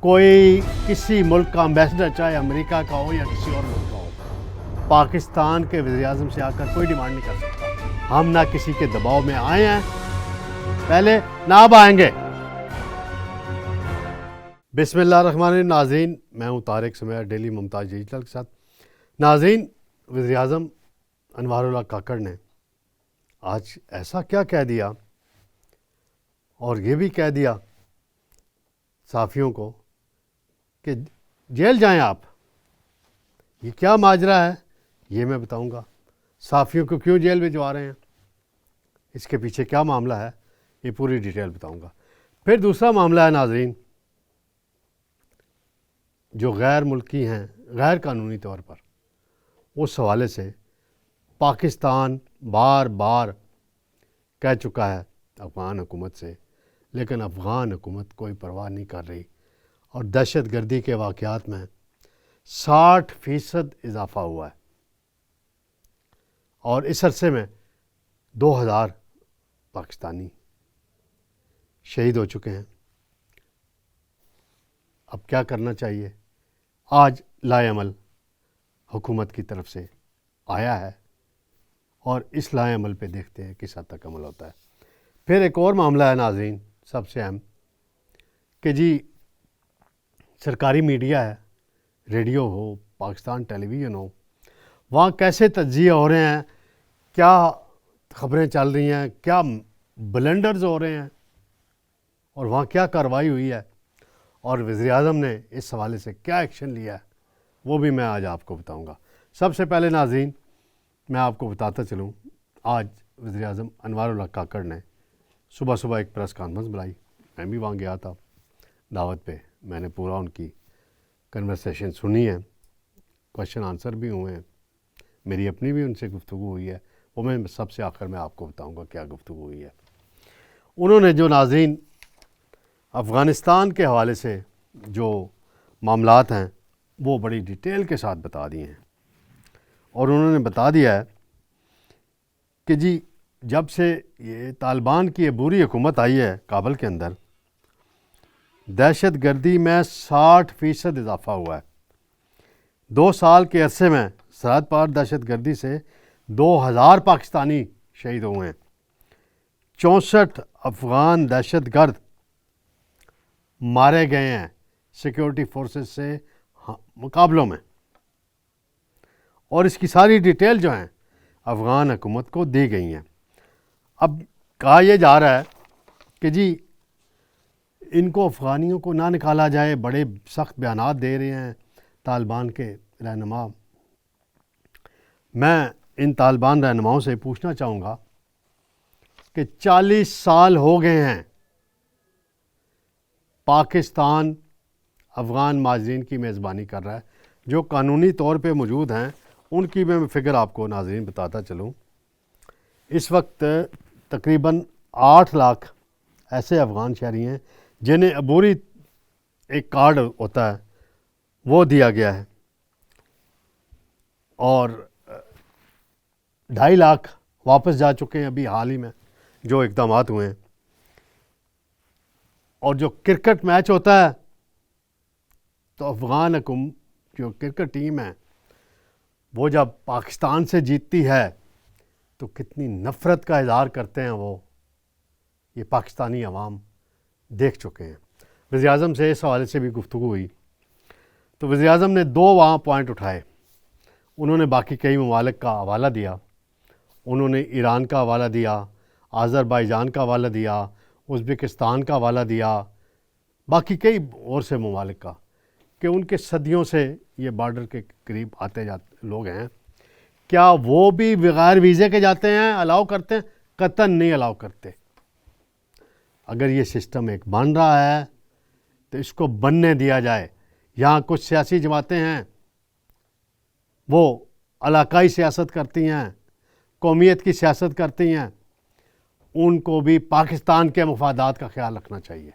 کوئی کسی ملک کا امبیسڈر چاہے امریکہ کا ہو یا کسی اور ملک کا ہو پاکستان کے وزیر اعظم سے آ کر کوئی ڈیمانڈ نہیں کر سکتا. ہم نہ کسی کے دباؤ میں آئے ہیں پہلے نہ اب آئیں گے. بسم اللہ الرحمن الرحیم. ناظرین میں ہوں طارق سمیع ڈیلی ممتاز ڈیجیٹل کے ساتھ. ناظرین وزیر اعظم انوار اللہ کاکڑ نے آج ایسا کیا کہہ دیا اور یہ بھی کہہ دیا صحافیوں کو کہ جیل جائیں آپ. یہ کیا ماجرا ہے یہ میں بتاؤں گا. صحافیوں کو کیوں جیل بھجوا رہے ہیں, اس کے پیچھے کیا معاملہ ہے, یہ پوری ڈیٹیل بتاؤں گا. پھر دوسرا معاملہ ہے ناظرین, جو غیر ملکی ہیں غیر قانونی طور پر, اس حوالے سے پاکستان بار بار کہہ چکا ہے افغان حکومت سے, لیکن افغان حکومت کوئی پرواہ نہیں کر رہی اور دہشت گردی کے واقعات میں 60% اضافہ ہوا ہے اور اس عرصے میں 2000 پاکستانی شہید ہو چکے ہیں. اب کیا کرنا چاہیے؟ آج لائے عمل حکومت کی طرف سے آیا ہے اور اس لائے عمل پہ دیکھتے ہیں کس حد تک عمل ہوتا ہے. پھر ایک اور معاملہ ہے ناظرین سب سے اہم کہ جی سرکاری میڈیا ہے, ریڈیو ہو, پاکستان ٹیلی ویژن ہو, وہاں کیسے تجزیے ہو رہے ہیں, کیا خبریں چل رہی ہیں, کیا بلنڈرز ہو رہے ہیں اور وہاں کیا کارروائی ہوئی ہے اور وزیر اعظم نے اس حوالے سے کیا ایکشن لیا ہے, وہ بھی میں آج آپ کو بتاؤں گا. سب سے پہلے ناظرین میں آپ کو بتاتا چلوں, آج وزیر اعظم انوار اللہ کاکڑ نے صبح ایک پریس کانفرنس بلائی. میں بھی وہاں گیا تھا دعوت پہ, میں نے پورا ان کی کنورسیشن سنی ہے, کوشچن آنسر بھی ہوئے ہیں, میری اپنی بھی ان سے گفتگو ہوئی ہے, وہ میں سب سے آخر میں آپ کو بتاؤں گا کیا گفتگو ہوئی ہے. انہوں نے جو ناظرین افغانستان کے حوالے سے جو معاملات ہیں وہ بڑی ڈیٹیل کے ساتھ بتا دیے ہیں اور انہوں نے بتا دیا ہے کہ جی جب سے یہ طالبان کی عبوری حکومت آئی ہے کابل کے اندر, دہشت گردی میں 60% اضافہ ہوا ہے. 2 سال کے عرصے میں سرحد پار دہشت گردی سے 2000 پاکستانی شہید ہوئے ہیں. 64 افغان دہشت گرد مارے گئے ہیں سیکیورٹی فورسز سے مقابلوں میں, اور اس کی ساری ڈیٹیل جو ہیں افغان حکومت کو دی گئی ہیں. اب کہا یہ جا رہا ہے کہ جی ان کو افغانیوں کو نہ نکالا جائے, بڑے سخت بیانات دے رہے ہیں طالبان کے رہنما. میں ان طالبان رہنماؤں سے پوچھنا چاہوں گا کہ 40 سال ہو گئے ہیں پاکستان افغان مہاجرین کی میزبانی کر رہا ہے, جو قانونی طور پہ موجود ہیں ان کی میں فگر آپ کو ناظرین بتاتا چلوں. اس وقت تقریباً 8 لاکھ ایسے افغان شہری ہیں جنہیں عبوری ایک کارڈ ہوتا ہے وہ دیا گیا ہے, اور 2.5 لاکھ واپس جا چکے ہیں ابھی حال ہی میں جو اقدامات ہوئے ہیں. اور جو کرکٹ میچ ہوتا ہے تو افغان جو کرکٹ ٹیم ہے وہ جب پاکستان سے جیتتی ہے تو کتنی نفرت کا اظہار کرتے ہیں وہ, یہ پاکستانی عوام دیکھ چکے ہیں. وزیر اعظم سے اس حوالے سے بھی گفتگو ہوئی تو وزیر اعظم نے 2 وہاں پوائنٹ اٹھائے. انہوں نے باقی کئی ممالک کا حوالہ دیا, انہوں نے ایران کا حوالہ دیا, آذربائیجان کا حوالہ دیا, ازبکستان کا حوالہ دیا, باقی کئی اور سے ممالک کا, کہ ان کے صدیوں سے یہ بارڈر کے قریب آتے جاتے لوگ ہیں, کیا وہ بھی بغیر ویزے کے جاتے ہیں, الاؤ کرتے ہیں؟ قطعاً نہیں الاؤ کرتے. اگر یہ سسٹم ایک بن رہا ہے تو اس کو بننے دیا جائے. یہاں کچھ سیاسی جماعتیں ہیں وہ علاقائی سیاست کرتی ہیں, قومیت کی سیاست کرتی ہیں, ان کو بھی پاکستان کے مفادات کا خیال رکھنا چاہیے.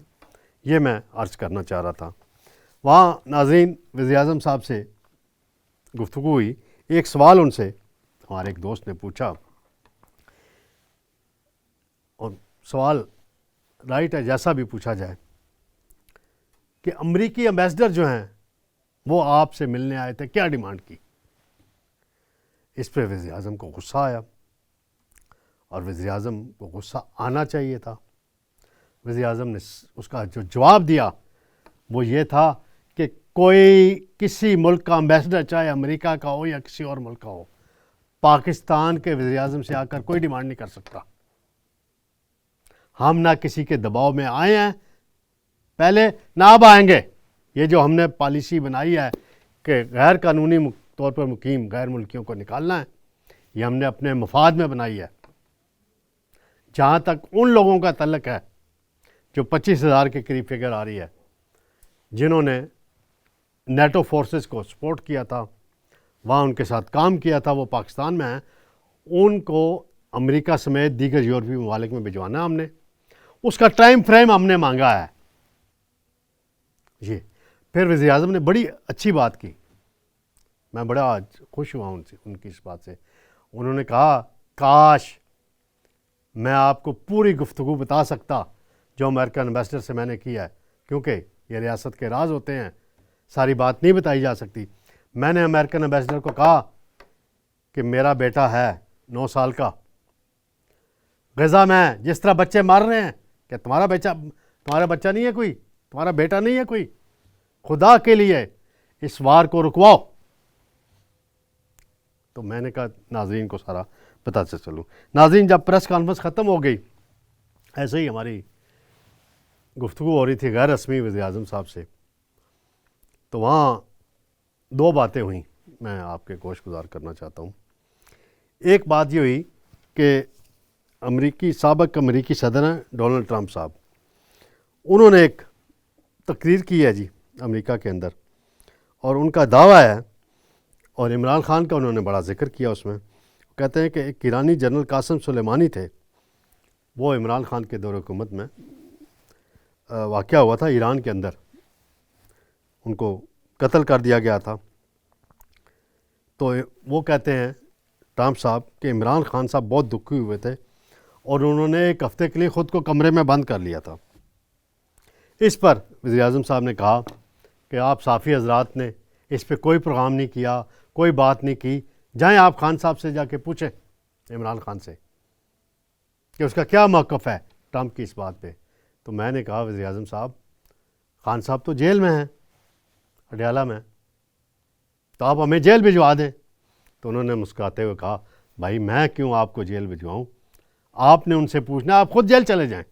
یہ میں عرض کرنا چاہ رہا تھا. وہاں ناظرین وزیر اعظم صاحب سے گفتگو ہوئی. ایک سوال ان سے ہمارے ایک دوست نے پوچھا, اور سوال رائٹ ہے جیسا بھی پوچھا جائے, کہ امریکی امبیسڈر جو ہیں وہ آپ سے ملنے آئے تھے، کیا ڈیمانڈ کی؟ اس پہ وزیر اعظم کو غصہ آیا، اور وزیر اعظم کو غصہ آنا چاہیے تھا۔ وزیر اعظم نے اس کا جو جواب دیا وہ یہ تھا کہ کوئی کسی ملک کا امبیسڈر، چاہے امریکہ کا ہو یا کسی اور ملک کا ہو، پاکستان کے وزیر اعظم سے آ کر کوئی ڈیمانڈ نہیں کر سکتا۔ ہم نہ کسی کے دباؤ میں آئے ہیں پہلے، نہ اب آئیں گے۔ یہ جو ہم نے پالیسی بنائی ہے کہ غیر قانونی طور پر مقیم غیر ملکیوں کو نکالنا ہے، یہ ہم نے اپنے مفاد میں بنائی ہے۔ جہاں تک ان لوگوں کا تعلق ہے جو 25,000 کے قریب فگر آ رہی ہے، جنہوں نے نیٹو فورسز کو سپورٹ کیا تھا، وہاں ان کے ساتھ کام کیا تھا، وہ پاکستان میں ہیں، ان کو امریکہ سمیت دیگر یورپی ممالک میں بھجوانا ہم نے، اس کا ٹائم فریم ہم نے مانگا ہے۔ یہ پھر وزیر اعظم نے بڑی اچھی بات کی، میں بڑا آج خوش ہوا ان کی اس بات سے۔ انہوں نے کہا کاش میں آپ کو پوری گفتگو بتا سکتا جو امریکن امبیسڈر سے میں نے کیا ہے، کیونکہ یہ ریاست کے راز ہوتے ہیں، ساری بات نہیں بتائی جا سکتی۔ میں نے امریکن امبیسڈر کو کہا کہ میرا بیٹا ہے 9 سال کا، غزہ میں جس طرح بچے مر رہے ہیں، کہ تمہارا بچہ نہیں ہے کوئی، تمہارا بیٹا نہیں ہے کوئی، خدا کے لیے اس وار کو رکواؤ۔ تو میں نے کہا ناظرین کو سارا بتاتے چلوں۔ ناظرین، جب پریس کانفرنس ختم ہو گئی، ایسے ہی ہماری گفتگو ہو رہی تھی غیر رسمی وزیر اعظم صاحب سے، تو وہاں 2 باتیں ہوئیں، میں آپ کے گوش گزار کرنا چاہتا ہوں۔ ایک بات یہ ہوئی کہ سابق امریکی صدر ہیں ڈونلڈ ٹرمپ صاحب، انہوں نے ایک تقریر کی ہے جی امریکہ کے اندر، اور ان کا دعویٰ ہے، اور عمران خان کا انہوں نے بڑا ذکر کیا اس میں، کہتے ہیں کہ ایک ایرانی جنرل قاسم سلیمانی تھے، وہ عمران خان کے دور حکومت میں واقعہ ہوا تھا ایران کے اندر، ان کو قتل کر دیا گیا تھا۔ تو وہ کہتے ہیں ٹرمپ صاحب کہ عمران خان صاحب بہت دکھی ہوئے تھے، اور انہوں نے 1 ہفتے کے لیے خود کو کمرے میں بند کر لیا تھا۔ اس پر وزیر اعظم صاحب نے کہا کہ آپ صحافی حضرات نے اس پہ کوئی پروگرام نہیں کیا، کوئی بات نہیں کی، جائیں آپ خان صاحب سے جا کے پوچھیں، عمران خان سے، کہ اس کا کیا موقف ہے ٹرمپ کی اس بات پہ۔ تو میں نے کہا وزیر اعظم صاحب، خان صاحب تو جیل میں ہیں، اڈیالہ میں، تو آپ ہمیں جیل بھجوا دیں۔ تو انہوں نے مسکراتے ہوئے کہا بھائی میں کیوں آپ کو جیل بھجواؤں، آپ نے ان سے پوچھنا، آپ خود جیل چلے جائیں۔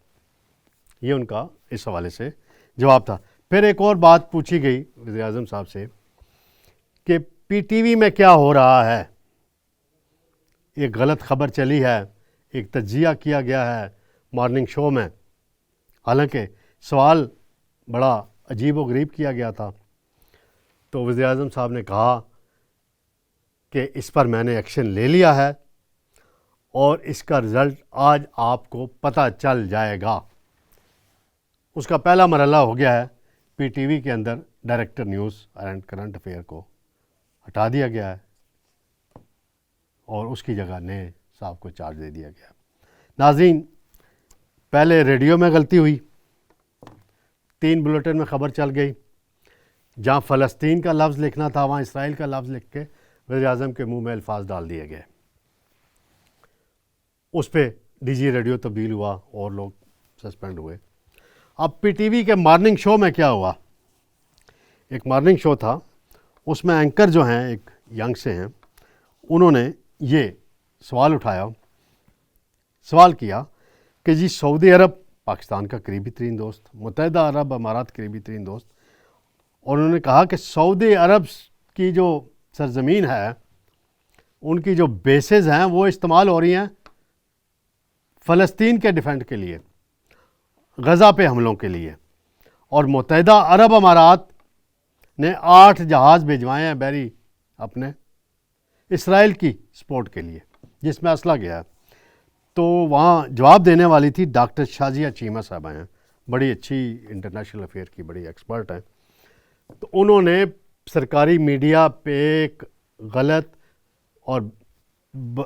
یہ ان کا اس حوالے سے جواب تھا۔ پھر ایک اور بات پوچھی گئی وزیر اعظم صاحب سے کہ پی ٹی وی میں کیا ہو رہا ہے، ایک غلط خبر چلی ہے، ایک تجزیہ کیا گیا ہے مارننگ شو میں، حالانکہ سوال بڑا عجیب و غریب کیا گیا تھا۔ تو وزیر اعظم صاحب نے کہا کہ اس پر میں نے ایکشن لے لیا ہے، اور اس کا رزلٹ آج آپ کو پتہ چل جائے گا۔ اس کا پہلا مرحلہ ہو گیا ہے، پی ٹی وی کے اندر director news and current affair کو ہٹا دیا گیا ہے، اور اس کی جگہ نئے صاحب کو چارج دے دیا گیا۔ ناظرین، پہلے ریڈیو میں غلطی ہوئی، 3 بلیٹن میں خبر چل گئی، جہاں فلسطین کا لفظ لکھنا تھا وہاں اسرائیل کا لفظ لکھ کے وزیر اعظم کے منہ میں الفاظ ڈال دیے گئے۔ اس پہ ڈی جی ریڈیو تبدیل ہوا اور لوگ سسپینڈ ہوئے۔ اب پی ٹی وی کے مارننگ شو میں کیا ہوا، ایک مارننگ شو تھا، اس میں اینکر جو ہیں ایک ینگ سے ہیں، انہوں نے یہ سوال اٹھایا، سوال کیا کہ جی سعودی عرب پاکستان کا قریبی ترین دوست، متحدہ عرب امارات قریبی ترین دوست، اور انہوں نے کہا کہ سعودی عرب کی جو سرزمین ہے، ان کی جو بیسز ہیں وہ استعمال ہو رہی ہیں فلسطین کے ڈیفینڈ کے لیے، غزہ پہ حملوں کے لیے، اور متحدہ عرب امارات نے 8 جہاز بھیجوائے ہیں بحری اپنے اسرائیل کی سپورٹ کے لیے، جس میں اسلحہ گیا ہے۔ تو وہاں جواب دینے والی تھی ڈاکٹر شازیہ چیمہ صاحبہ ہیں، بڑی اچھی انٹرنیشنل افیئر کی بڑی ایکسپرٹ ہیں۔ تو انہوں نے سرکاری میڈیا پہ ایک غلط اور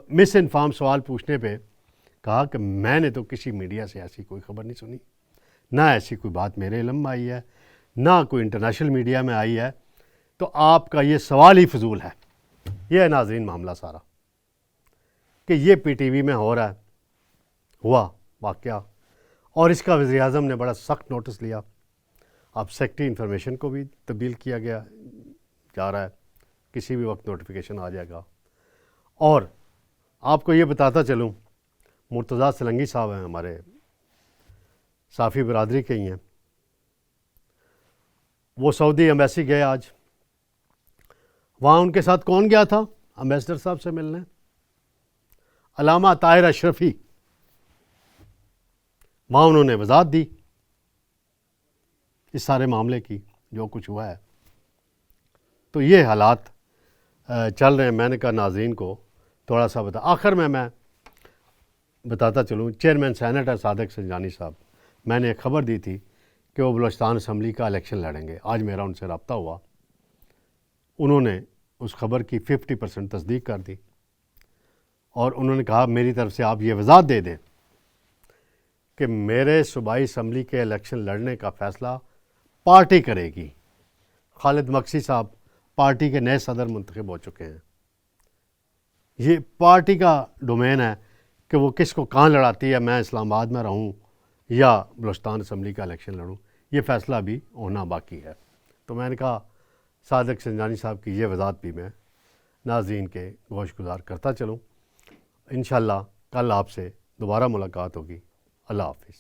مس انفارم سوال پوچھنے پہ کہا کہ میں نے تو کسی میڈیا سے ایسی کوئی خبر نہیں سنی، نہ ایسی کوئی بات میرے علم میں آئی ہے، نہ کوئی انٹرنیشنل میڈیا میں آئی ہے، تو آپ کا یہ سوال ہی فضول ہے۔ یہ ہے ناظرین معاملہ سارا کہ یہ پی ٹی وی میں ہو رہا ہے، ہوا واقعہ، اور اس کا وزیر اعظم نے بڑا سخت نوٹس لیا۔ اب سیکٹری انفارمیشن کو بھی تبدیل کیا گیا جا رہا ہے، کسی بھی وقت نوٹیفیکیشن آ جائے گا۔ اور آپ کو یہ بتاتا چلوں، مرتضیٰ سلنگی صاحب ہیں، ہمارے صافی برادری کے ہی ہیں، وہ سعودی ایمبیسی گئے آج۔ وہاں ان کے ساتھ کون گیا تھا امبیسڈر صاحب سے ملنے؟ علامہ طاہر اشرفی۔ وہاں انہوں نے وضاحت دی اس سارے معاملے کی، جو کچھ ہوا ہے۔ تو یہ حالات چل رہے ہیں۔ میں نے کہا ناظرین کو تھوڑا سا آخر میں بتاتا چلوں، چیئرمین سینٹ ہے صادق سنجانی صاحب، میں نے ایک خبر دی تھی کہ وہ بلوچستان اسمبلی کا الیکشن لڑیں گے۔ آج میرا ان سے رابطہ ہوا، انہوں نے اس خبر کی 50% تصدیق کر دی، اور انہوں نے کہا میری طرف سے آپ یہ وضاحت دے دیں کہ میرے صوبائی اسمبلی کے الیکشن لڑنے کا فیصلہ پارٹی کرے گی۔ خالد مکسی صاحب پارٹی کے نئے صدر منتخب ہو چکے ہیں، یہ پارٹی کا ڈومین ہے کہ وہ کس کو کہاں لڑاتی ہے، میں اسلام آباد میں رہوں یا بلوچستان اسمبلی کا الیکشن لڑوں، یہ فیصلہ بھی ہونا باقی ہے۔ تو میں نے کہا صادق سنجانی صاحب کی یہ وضاحت بھی میں ناظرین کے گوش گزار کرتا چلوں۔ انشاءاللہ کل آپ سے دوبارہ ملاقات ہوگی۔ اللہ حافظ۔